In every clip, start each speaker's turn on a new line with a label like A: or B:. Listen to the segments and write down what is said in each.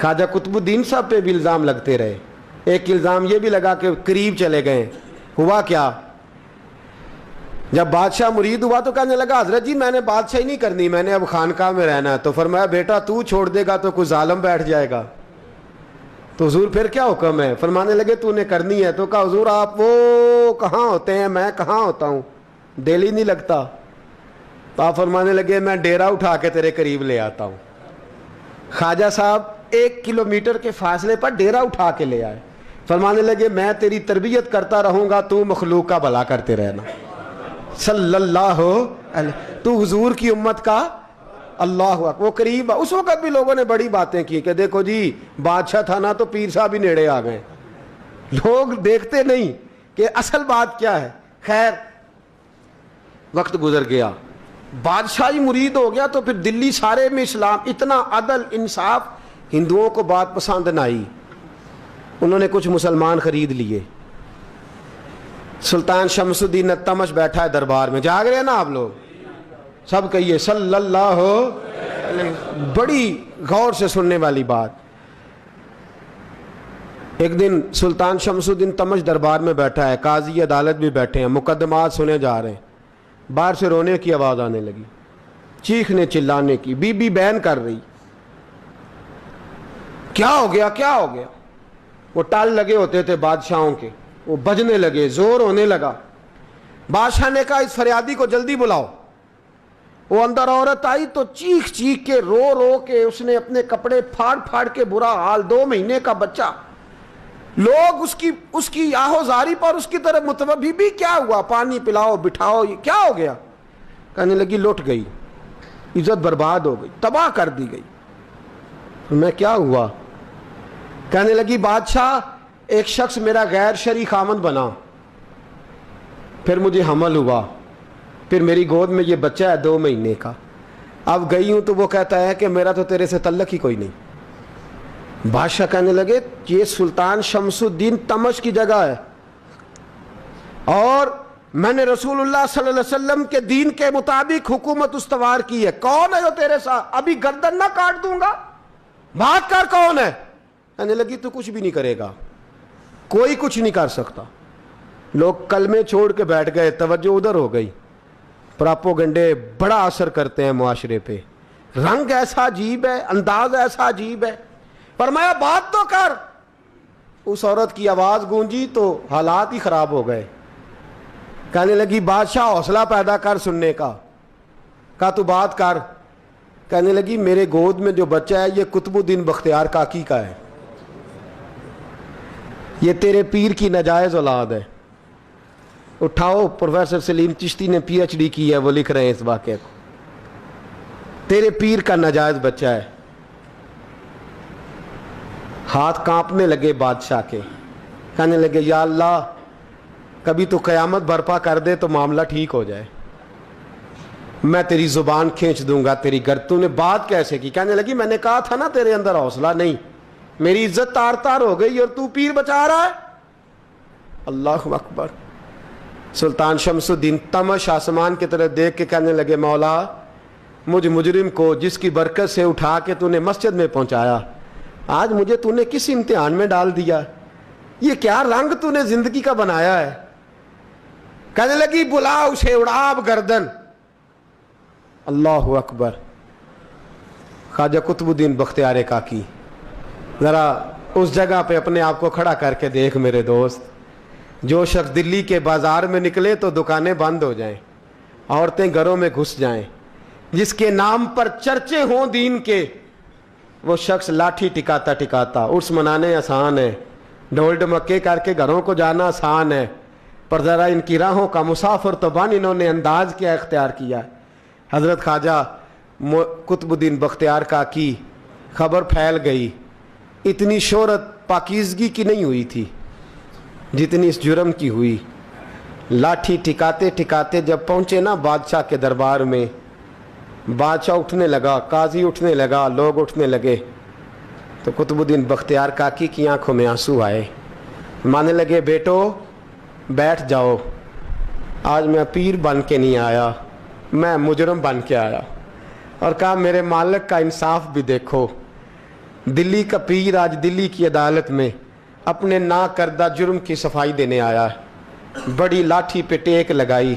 A: خواجہ قطب الدین صاحب پہ بھی الزام لگتے رہے. ایک الزام یہ بھی لگا کہ قریب چلے گئے. ہوا کیا؟ جب بادشاہ مرید ہوا تو کہنے لگا حضرت جی میں نے بادشاہی نہیں کرنی, میں نے اب خانقاہ میں رہنا ہے. تو فرمایا بیٹا تو چھوڑ دے گا تو کوئی ظالم بیٹھ جائے گا. تو حضور پھر کیا حکم ہے؟ فرمانے لگے تو نے کرنی ہے. تو کہا حضور آپ وہ کہاں ہوتے ہیں, میں کہاں ہوتا ہوں, دل ہی نہیں لگتا. تو آپ فرمانے لگے میں ڈیرا اٹھا کے تیرے قریب لے آتا ہوں. خواجہ صاحب 1 کلومیٹر کے فاصلے پر ڈیرا اٹھا کے لے آئے. فرمانے لگے میں تیری تربیت کرتا رہوں گا, تو مخلوق کا بھلا کرتے رہنا. صلی اللہ علیہ, تو حضور کی امت کا اللہ اکبر. وہ قریب, اس وقت بھی لوگوں نے بڑی باتیں کی کہ دیکھو جی بادشاہ تھا نا تو پیر صاحب بھی نیڑے آ گئے. لوگ دیکھتے نہیں کہ اصل بات کیا ہے. خیر وقت گزر گیا, بادشاہی مرید ہو گیا, تو پھر دلی سارے میں اسلام, اتنا عدل انصاف, ہندوؤں کو بات پسند نہ آئی. انہوں نے کچھ مسلمان خرید لیے. سلطان شمس الدین التمش بیٹھا ہے دربار میں, جاگ رہے ہیں نا آپ لوگ, سب کہیے صلی اللہ علیہ. بڑی غور سے سننے والی بات. ایک دن سلطان شمس الدین تمش دربار میں بیٹھا ہے, قاضی عدالت بھی بیٹھے ہیں, مقدمات سنے جا رہے ہیں. باہر سے رونے کی آواز آنے لگی, چیخنے چلانے کی. بی بی بین کر رہی, کیا ہو گیا کیا ہو گیا. وہ ٹال لگے ہوتے تھے بادشاہوں کے, وہ بجنے لگے, زور ہونے لگا. بادشاہ نے کہا اس فریادی کو جلدی بلاؤ. وہ اندر عورت آئی تو چیخ چیخ کے رو رو کے اس نے اپنے کپڑے پھاڑ پھاڑ کے, برا حال, 2 مہینے کا بچہ. لوگ اس کی آہو زاری پر اس کی طرف متوجہ. بھی کیا ہوا, پانی پلاؤ بٹھاؤ, یہ کیا ہو گیا. کہنے لگی لٹ گئی, عزت برباد ہو گئی, تباہ کر دی گئی. میں کیا ہوا؟ کہنے لگی بادشاہ ایک شخص میرا غیر شرعی خامند بنا, پھر مجھے حمل ہوا, پھر میری گود میں یہ بچہ ہے 2 مہینے کا. اب گئی ہوں تو وہ کہتا ہے کہ میرا تو تیرے سے تعلق ہی کوئی نہیں. بادشاہ کہنے لگے یہ سلطان شمس الدین تمش کی جگہ ہے, اور میں نے رسول اللہ صلی اللہ علیہ وسلم کے دین کے مطابق حکومت استوار کی ہے. کون ہے جو تیرے ساتھ؟ ابھی گردن نہ کاٹ دوں گا, بات کر کون ہے. کہنے لگی تو کچھ بھی نہیں کرے گا, کوئی کچھ نہیں کر سکتا. لوگ کلمے چھوڑ کے بیٹھ گئے, توجہ ادھر ہو گئی. پراپوگنڈے بڑا اثر کرتے ہیں معاشرے پہ. رنگ ایسا عجیب ہے, انداز ایسا عجیب ہے. فرمایا بات تو کر. اس عورت کی آواز گونجی تو حالات ہی خراب ہو گئے. کہنے لگی بادشاہ حوصلہ پیدا کر سننے کا. کہا تو بات کر. کہنے لگی میرے گود میں جو بچہ ہے یہ قطب الدین بختیار کاکی کا ہے, یہ تیرے پیر کی ناجائز اولاد ہے. اٹھاؤ, پروفیسر سلیم چشتی نے PhD کی ہے, وہ لکھ رہے ہیں اس واقعے کو. تیرے پیر کا ناجائز بچہ ہے. ہاتھ کانپنے لگے بادشاہ کے. کہنے لگے یا اللہ کبھی تو قیامت برپا کر دے تو معاملہ ٹھیک ہو جائے, میں تیری زبان کھینچ دوں گا تیری گرد. تو نے بات کیسے کی؟ کہنے لگی میں نے کہا تھا نا تیرے اندر حوصلہ نہیں, میری عزت تار تار ہو گئی اور تو پیر بچا رہا ہے. اللہ اکبر. سلطان شمس الدین تمش آسمان کی طرف دیکھ کے کہنے لگے مولا مجھ مجرم کو جس کی برکت سے اٹھا کے تو نے مسجد میں پہنچایا, آج مجھے تو نے کس امتحان میں ڈال دیا. یہ کیا رنگ تو نے زندگی کا بنایا ہے. کہنے لگی بلا اسے, اڑاب گردن. اللہ اکبر. خواجہ قطب الدین بختیار کاکی, ذرا اس جگہ پہ اپنے آپ کو کھڑا کر کے دیکھ میرے دوست. جو شخص دلی کے بازار میں نکلے تو دکانیں بند ہو جائیں, عورتیں گھروں میں گھس جائیں, جس کے نام پر چرچے ہوں دین کے, وہ شخص لاٹھی ٹکاتا ٹکاتا. عرس منانے آسان ہے, ڈھول ڈمکے کر کے گھروں کو جانا آسان ہے, پر ذرا ان کی راہوں کا مسافر تو بن انہوں نے انداز کیا اختیار کیا. حضرت خواجہ قطب الدین بختیار کاکی, خبر پھیل گئی. اتنی شہرت پاکیزگی کی نہیں ہوئی تھی جتنی اس جرم کی ہوئی. لاٹھی ٹکاتے ٹکاتے جب پہنچے نا بادشاہ کے دربار میں, بادشاہ اٹھنے لگا, قاضی اٹھنے لگا, لوگ اٹھنے لگے, تو قطب الدین بختیار کاکی کی آنکھوں میں آنسو آئے. مانے لگے بیٹو بیٹھ جاؤ, آج میں پیر بن کے نہیں آیا, میں مجرم بن کے آیا. اور کہا میرے مالک کا انصاف بھی دیکھو, دلی کا پیر آج دلی کی عدالت میں اپنے نا کردہ جرم کی صفائی دینے آیا ہے، بڑی لاٹھی پہ ٹیک لگائی۔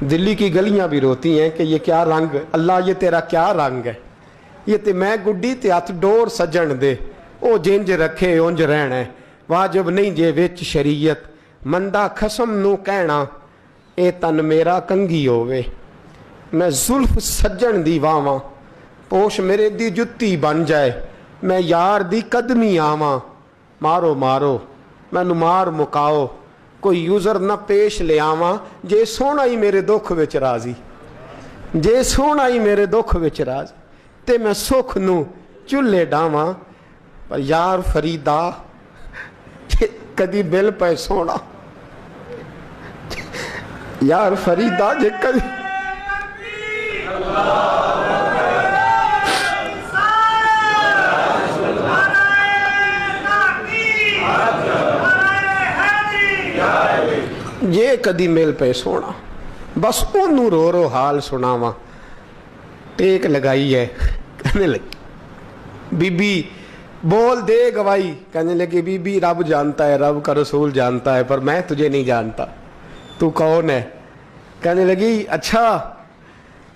A: دلی کی گلیاں بھی روتی ہیں کہ یہ کیا رنگ، اللہ یہ تیرا کیا رنگ ہے، یہ تے میں گڈی تے ہاتھ ڈور سجن دے، او جنج رکھے اونج رہنا ہے، واجب نہیں جے وچ شریعت، مندہ خسم نو کہنا اے تن میرا کنگھی ہووے، میں زلف سجن دی واواں، پوش میرے دی جتی بن جائے، میں یار دی قدمی آواں، مارو مارو مینو مار مکاؤ، کوئی یوزر نہ پیش لے آواں، جے سونا ہی میرے دکھ وچ راضی، جے سونا ہی میرے دکھ وچ راضی، تے میں سکھ نو چلے ڈاواں، پر یار فریدا کدی بل پہ سونا، یار فریدا جے کدی یہ کدی میل پہ سونا، بس انہوں رو رو حال سناواں، ٹیک لگائی ہے، کہنے لگی بی بی بول دے گواہی، کہنے لگی بی بی رب جانتا ہے، رب کا رسول جانتا ہے، پر میں تجھے نہیں جانتا، تو کون ہے؟ کہنے لگی اچھا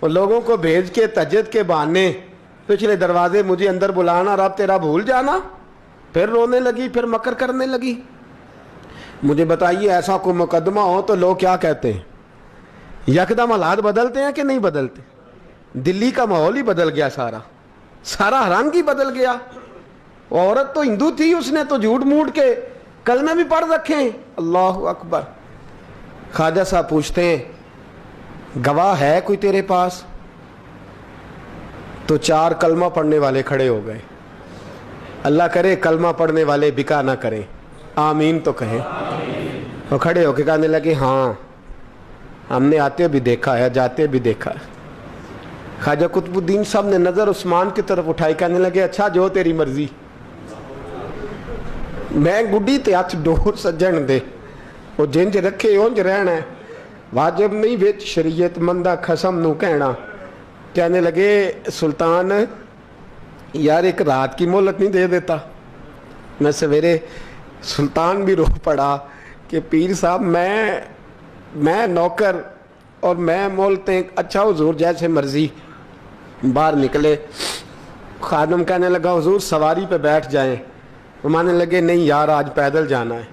A: وہ لوگوں کو بھیج کے تہجد کے بہانے پچھلے دروازے مجھے اندر بلانا، رب تیرا بھول جانا، پھر رونے لگی، پھر مکر کرنے لگی۔ مجھے بتائیے ایسا کوئی مقدمہ ہو تو لوگ کیا کہتے ہیں؟ یکدم حالات بدلتے ہیں کہ نہیں بدلتے؟ دلی کا ماحول ہی بدل گیا، سارا رنگ ہی بدل گیا۔ عورت تو ہندو تھی، اس نے تو جھوٹ موٹ کے کلمے بھی پڑھ رکھے ہیں، اللہ اکبر۔ خواجہ صاحب پوچھتے ہیں گواہ ہے کوئی تیرے پاس؟ تو 4 کلمہ پڑھنے والے کھڑے ہو گئے۔ اللہ کرے کلمہ پڑھنے والے بکا نہ کریں، آمین تو کہیں۔ وہ کھڑے ہو کے کہنے لگے ہاں ہم نے آتے بھی دیکھا ہے، جاتے بھی دیکھا ہے۔ خواجہ قطب الدین صاحب نے نظر عثمان کی طرف اٹھائی، کہنے لگے اچھا جو تیری مرضی، میں گڈی تے ہاتھ ڈور سجن دے، وہ جنج رکھے اونج رہنا ہے، واجب نہیں وچ شریعت، مندہ خسم نو کہنا۔ کہنے لگے سلطان یار ایک رات کی مہلت نہیں دے دیتا؟ میں سویرے سلطان بھی رو پڑا کہ پیر صاحب میں نوکر اور میں مولتے، اچھا حضور جیسے مرضی۔ باہر نکلے، خادم کہنے لگا حضور سواری پہ بیٹھ جائیں، وہ مانے لگے نہیں یار آج پیدل جانا ہے۔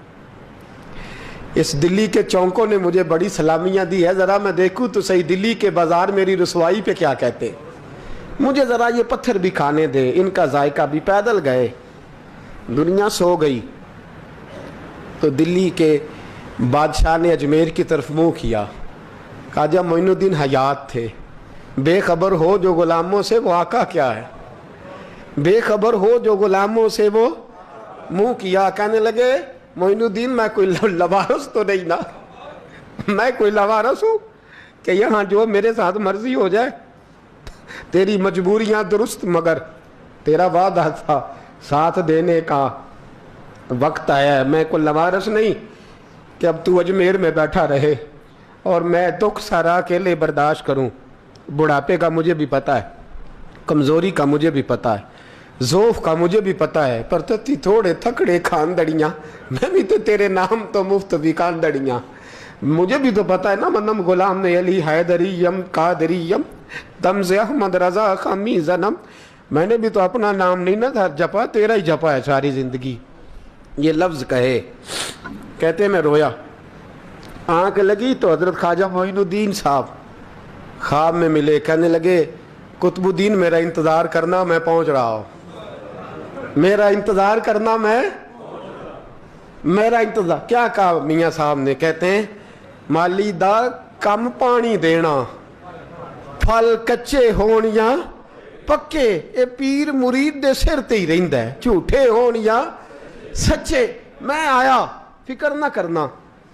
A: اس دلی کے چونکوں نے مجھے بڑی سلامیاں دی ہے، ذرا میں دیکھوں تو صحیح دلی کے بازار میری رسوائی پہ کیا کہتے، مجھے ذرا یہ پتھر بھی کھانے دے، ان کا ذائقہ بھی۔ پیدل گئے، دنیا سو گئی تو دلی کے بادشاہ نے اجمیر کی طرف منہ کیا، خواجہ معین الدین حیات تھے۔ بے خبر ہو جو غلاموں سے وہ آقا کیا ہے، بے خبر ہو جو غلاموں سے وہ منہ کیا۔ کہنے لگے معین الدین میں کوئی لوارس تو نہیں نا، میں کوئی لوارس ہوں کہ یہاں جو میرے ساتھ مرضی ہو جائے؟ تیری مجبوریاں درست، مگر تیرا وعدہ تھا ساتھ دینے کا، وقت آیا ہے، میں کوئی لوارس نہیں کہ اب تو اجمیر میں بیٹھا رہے اور میں دکھ سارا اکیلے برداشت کروں۔ بڑھاپے کا مجھے بھی پتہ ہے، کمزوری کا مجھے بھی پتہ ہے، ذوف کا مجھے بھی پتہ ہے، پر تتی تھوڑے تھکڑے کھاندڑیاں، میں بھی تو تیرے نام تو مفت بھی کھاندڑیاں، مجھے بھی تو پتہ ہے نا منم غلام علی حیدریم قادریم تمز احمد رضا خمی زنم، میں نے بھی تو اپنا نام نہیں نہ تھا جپا، تیرا ہی جپا ہے ساری زندگی۔ یہ لفظ کہے، کہتے میں رویا، آنکھ لگی تو حضرت خواجہ معین الدین صاحب خواب میں ملے، کہنے لگے قطب الدین میرا انتظار کرنا، میں پہنچ رہا ہوں، میرا انتظار کرنا، میرا انتظار۔ کیا کہا میاں صاحب نے؟ کہتے ہیں مالی دا کم پانی دینا، پھل کچے ہون یا پکے، اے پیر مرید دے سر تے ہی رہندا ہے، جھوٹے ہون یا سچے۔ میں آیا، فکر نہ کرنا۔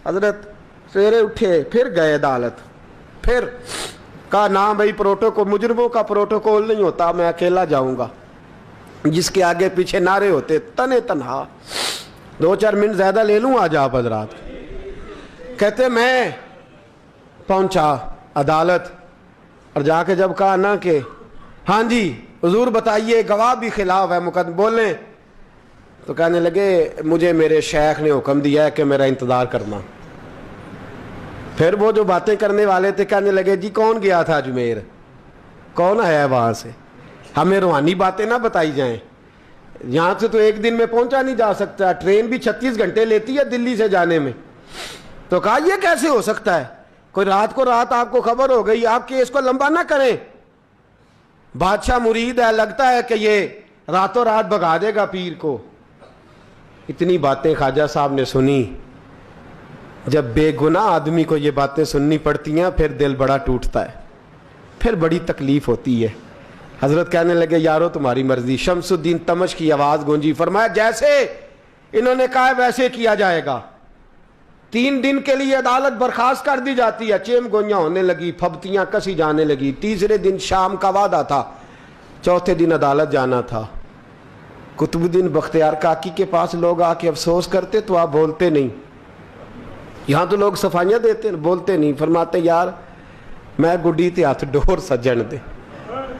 A: حضرت سویرے اٹھے، پھر گئے عدالت، پھر کہا نہ بھائی پروٹوکول، مجرموں کا پروٹوکول نہیں ہوتا، میں اکیلا جاؤں گا۔ جس کے آگے پیچھے نعرے ہوتے تنے تنہا، 2-4 منٹ زیادہ لے لوں آج آپ حضرات۔ کہتے میں پہنچا عدالت اور جا کے جب کہا نا کہ ہاں جی حضور بتائیے گواہ بھی خلاف ہے مقدم بولیں. تو کہنے لگے مجھے میرے شیخ نے حکم دیا ہے کہ میرا انتظار کرنا. پھر وہ جو باتیں کرنے والے تھے کہنے لگے جی کون گیا تھا اجمیر, کون آیا ہے وہاں سے, ہمیں روحانی باتیں نہ بتائی جائیں, یہاں سے تو ایک دن میں پہنچا نہیں جا سکتا, ٹرین بھی 36 گھنٹے لیتی ہے دلی سے جانے میں. تو کہا یہ کیسے ہو سکتا ہے, کوئی رات کو رات آپ کو خبر ہو گئی, آپ کیس کو لمبا نہ کریں, بادشاہ مرید ہے, لگتا ہے کہ یہ راتوں رات بھگا دے گا پیر کو. اتنی باتیں خواجہ صاحب نے سنی. جب بے گناہ آدمی کو یہ باتیں سننی پڑتی ہیں پھر دل بڑا ٹوٹتا ہے, پھر بڑی تکلیف ہوتی ہے. حضرت کہنے لگے یارو تمہاری مرضی. شمس الدین تمش کی آواز گونجی, فرمایا جیسے انہوں نے کہا ویسے کیا جائے گا. 3 دن کے لیے عدالت برخاست کر دی جاتی ہے. چیم گوئیاں ہونے لگی, پھبتیاں کسی جانے لگی. تیسرے دن شام کا وعدہ تھا, چوتھے دن عدالت جانا تھا. قطب الدین بختیار کاکی کے پاس لوگ آ کے افسوس کرتے تو آپ بولتے نہیں. یہاں تو لوگ صفائیاں دیتے بولتے نہیں. فرماتے یار میں گڈی تے ہاتھ ڈور سجن دے,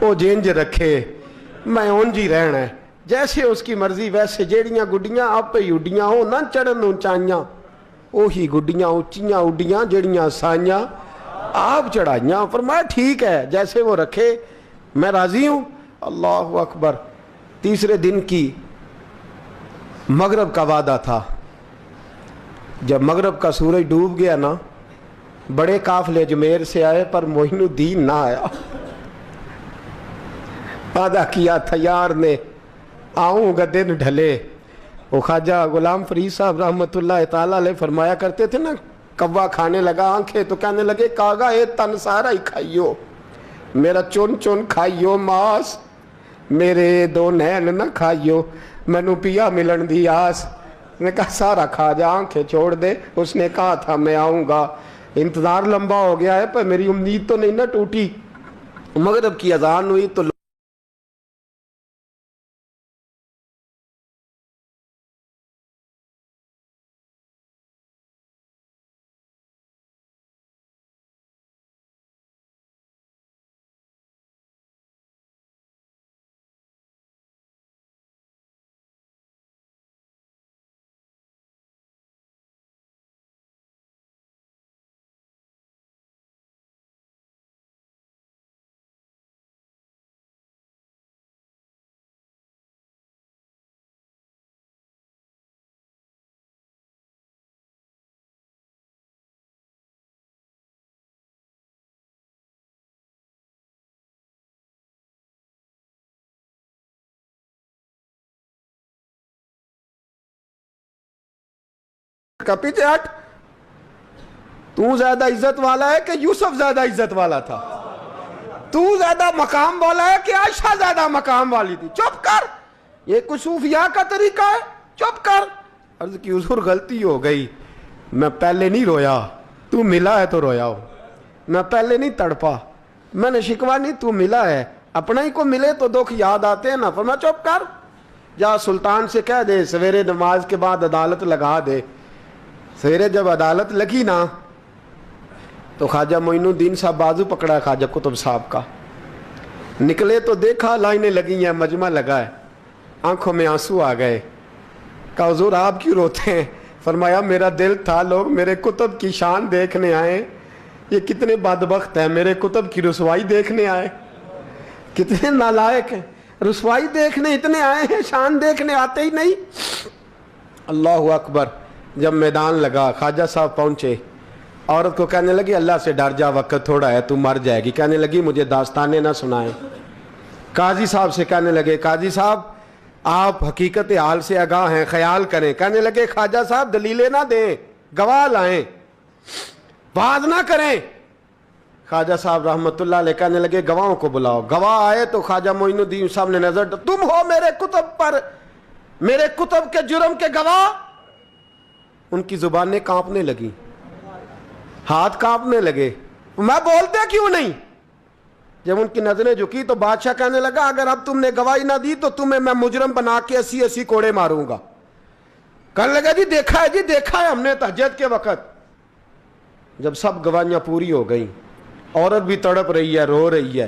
A: وہ جینج رکھے میں اونج ہی رہنا ہے, جیسے اس کی مرضی ویسے. جیڑیاں گڈیاں آپ ہی اڈیاں ہو نہ چڑھن اونچائیاں, وہی گڈیاں اونچیاں اڈیاں جیڑیاں سائیاں آپ چڑھائیاں. فرمایا ٹھیک ہے جیسے وہ رکھے میں راضی ہوں. اللہ اکبر. تیسرے دن کی مغرب کا وعدہ تھا. جب مغرب کا سورج ڈوب گیا نا, بڑے قافلے اجمیر سے آئے پر معین الدین نہ آیا. وعدہ کیا تھا یار نے آؤں گا دن ڈھلے. وہ خواجہ غلام فرید صاحب رحمۃ اللہ تعالیٰ علیہ فرمایا کرتے تھے نا, کوا کھانے لگا آنکھیں تو کہنے لگے کاغا اے تن سارا ہی کھائیو, میرا چون چون کھائیو ماس, میرے 2 نین نہ کھائیو, مینو پیا ملن دی آس. نے کہا سارا کھا جا, آنکھیں چھوڑ دے. اس نے کہا تھا میں آؤں گا, انتظار لمبا ہو گیا ہے پر میری امید تو نہیں نہ ٹوٹی. مغرب کی اذان ہوئی تو کا پیچھے ہٹ. تو زیادہ عزت والا ہے کہ یوسف زیادہ عزت والا تھا؟ تو زیادہ مقام والا ہے کہ عائشہ زیادہ مقام والی تھی؟ چپ کر, یہ کچھ صوفیاء کا طریقہ ہے, چپ کر. عرض کی حضور غلطی ہو گئی, میں پہلے نہیں رویا, تو ملا ہے تو رویا ہو. میں پہلے نہیں تڑپا, میں نے شکوا نہیں, تو ملا ہے. اپنا ہی کو ملے تو دکھ یاد آتے ہیں نا. فرمایا چپ کر, جا سلطان سے کہہ دے سویرے نماز کے بعد عدالت لگا دے. سویرے جب عدالت لگی نا تو خواجہ معین الدین صاحب بازو پکڑا خواجہ قطب صاحب کا, نکلے تو دیکھا لائنیں لگی ہیں, مجمع لگا ہے, آنکھوں میں آنسو آ گئے. کہا حضور آپ کیوں روتے ہیں؟ فرمایا میرا دل تھا لوگ میرے قطب کی شان دیکھنے آئے, یہ کتنے بدبخت ہیں, میرے قطب کی رسوائی دیکھنے آئے. کتنے نالائق ہیں, رسوائی دیکھنے اتنے آئے ہیں, شان دیکھنے آتے ہی نہیں. اللہ اکبر. جب میدان لگا خواجہ صاحب پہنچے, عورت کو کہنے لگی اللہ سے ڈر جا, وقت تھوڑا ہے تو مر جائے گی. کہنے لگی مجھے داستانیں نہ سنائیں. قاضی صاحب سے کہنے لگے قاضی صاحب آپ حقیقت حال سے آگاہ ہیں, خیال کریں. کہنے لگے خواجہ صاحب دلیلیں نہ دیں, گواہ لائیں, واز نہ کریں. خواجہ صاحب رحمت اللہ علیہ کہنے لگے گواہوں کو بلاؤ. گواہ آئے تو خواجہ معین الدین صاحب نے نظر, تم ہو میرے کتب پر, میرے کتب کے جرم کے گواہ. ان کی زبانیں کانپنے لگی, ہاتھ کانپنے لگے. میں بولتے کیوں نہیں؟ جب ان کی نظریں جھکی تو بادشاہ کہنے لگا اگر اب تم نے گواہی نہ دی تو تمہیں میں مجرم بنا کے 80 کوڑے ماروں گا. کہنے لگا جی دیکھا ہے, جی دیکھا ہے ہم نے تہجد کے وقت. جب سب گواہیاں پوری ہو گئیں, عورت بھی تڑپ رہی ہے, رو رہی ہے,